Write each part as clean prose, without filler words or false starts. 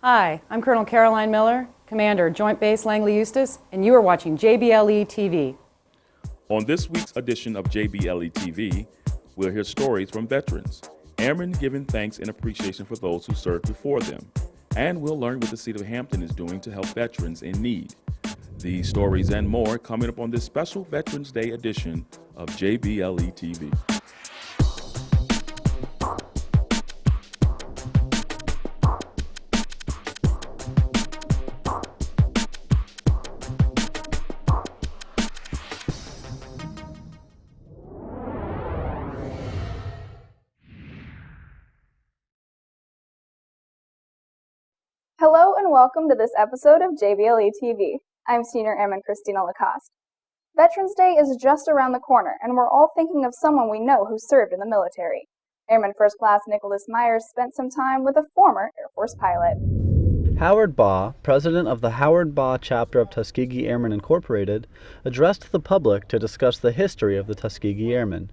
Hi, I'm Colonel Caroline Miller, Commander, Joint Base Langley-Eustis, and you are watching JBLE TV. On this week's edition of JBLE TV, we'll hear stories from veterans, airmen giving thanks and appreciation for those who served before them, and we'll learn what the City of Hampton is doing to help veterans in need. These stories and more coming up on this special Veterans Day edition of JBLE TV. Hello and welcome to this episode of JBLE TV. I'm Senior Airman Christina Lacoste. Veterans Day is just around the corner, and we're all thinking of someone we know who served in the military. Airman First Class Nicholas Myers spent some time with a former Air Force pilot. Howard Baugh, president of the Howard Baugh chapter of Tuskegee Airmen Incorporated, addressed the public to discuss the history of the Tuskegee Airmen.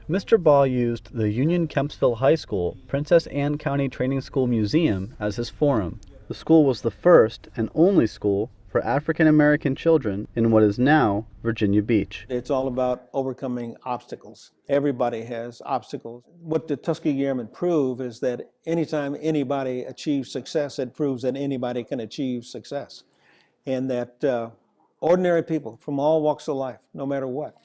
Mr. Baugh used the Union Kempsville High School, Princess Anne County Training School Museum as his forum. The school was the first and only school for African American children in what is now Virginia Beach. It's all about overcoming obstacles. Everybody has obstacles. What the Tuskegee Airmen prove is that anytime anybody achieves success, it proves that anybody can achieve success. And that ordinary people from all walks of life, no matter what,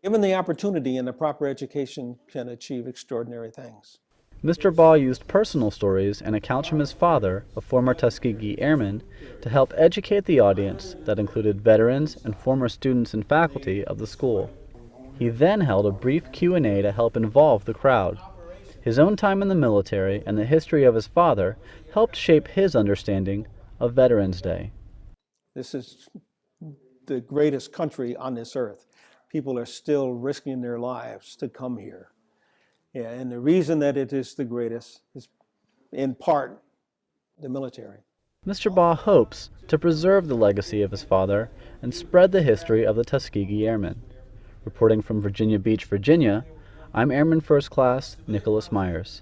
given the opportunity and the proper education, can achieve extraordinary things. Mr. Baugh used personal stories and accounts from his father, a former Tuskegee Airman, to help educate the audience that included veterans and former students and faculty of the school. He then held a brief Q&A to help involve the crowd. His own time in the military and the history of his father helped shape his understanding of Veterans Day. This is the greatest country on this earth. People are still risking their lives to come here. Yeah, and the reason that it is the greatest is, in part, the military. Mr. Baugh hopes to preserve the legacy of his father and spread the history of the Tuskegee Airmen. Reporting from Virginia Beach, Virginia, I'm Airman First Class Nicholas Myers.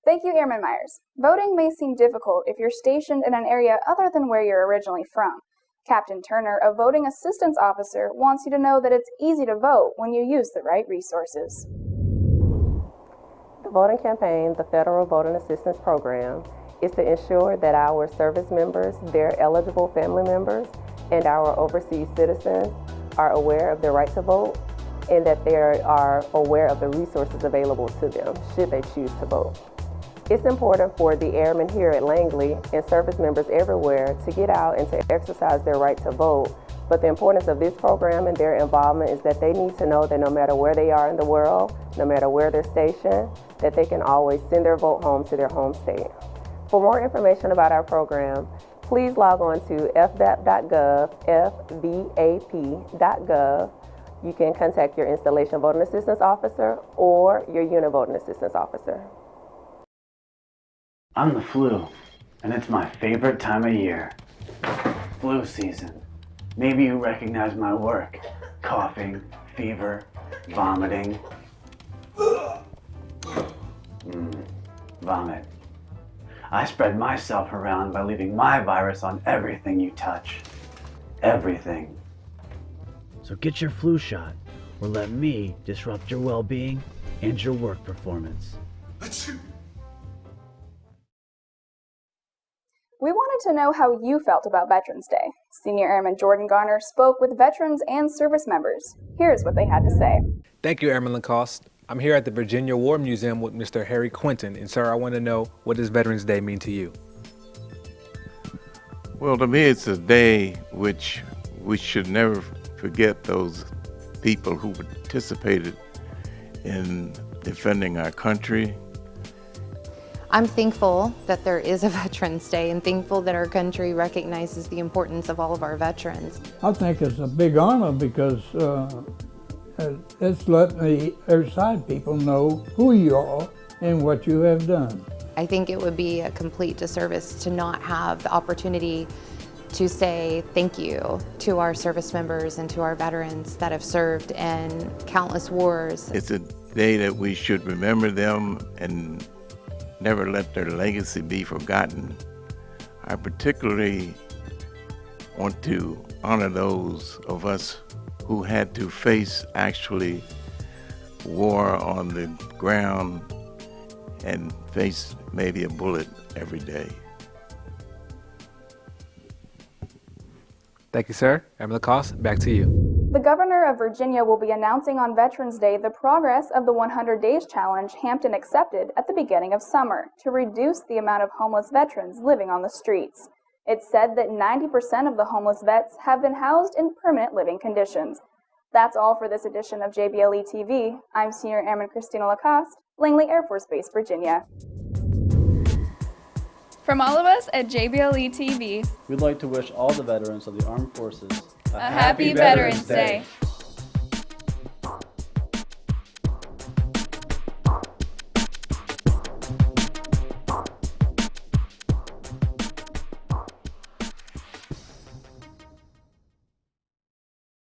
Thank you, Airman Myers. Voting may seem difficult if you're stationed in an area other than where you're originally from. Captain Turner, a voting assistance officer, wants you to know that it's easy to vote when you use the right resources. The voting campaign, the Federal Voting Assistance Program, is to ensure that our service members, their eligible family members, and our overseas citizens are aware of their right to vote and that they are aware of the resources available to them should they choose to vote. It's important for the airmen here at Langley and service members everywhere to get out and to exercise their right to vote. But the importance of this program and their involvement is that they need to know that no matter where they are in the world, no matter where they're stationed, that they can always send their vote home to their home state. For more information about our program, please log on to fvap.gov, fvap.gov. You can contact your installation voting assistance officer or your unit voting assistance officer. I'm the flu, and it's my favorite time of year. Flu season. Maybe you recognize my work. Coughing, fever, vomiting. Vomit. I spread myself around by leaving my virus on everything you touch. Everything. So get your flu shot, or let me disrupt your well-being and your work performance. We wanted to know how you felt about Veterans Day. Senior Airman Jordan Garner spoke with veterans and service members. Here's what they had to say. Thank you, Airman Lacoste. I'm here at the Virginia War Museum with Mr. Harry Quinton. And sir, I want to know, what does Veterans Day mean to you? Well, to me, it's a day which we should never forget those people who participated in defending our country. I'm thankful that there is a Veterans Day and thankful that our country recognizes the importance of all of our veterans. I think it's a big honor because it's letting the other side people know who you are and what you have done. I think it would be a complete disservice to not have the opportunity to say thank you to our service members and to our veterans that have served in countless wars. It's a day that we should remember them and never let their legacy be forgotten. I particularly want to honor those of us who had to face actually war on the ground and face maybe a bullet every day. Thank you, sir. Airman Lacoste, back to you. The governor of Virginia will be announcing on Veterans Day the progress of the 100 Days Challenge Hampton accepted at the beginning of summer to reduce the amount of homeless veterans living on the streets. It's said that 90% of the homeless vets have been housed in permanent living conditions. That's all for this edition of JBLE TV. I'm Senior Airman Christina Lacoste, Langley Air Force Base, Virginia. From all of us at JBLE TV, We'd like to wish all the veterans of the armed forces a happy Veterans Day.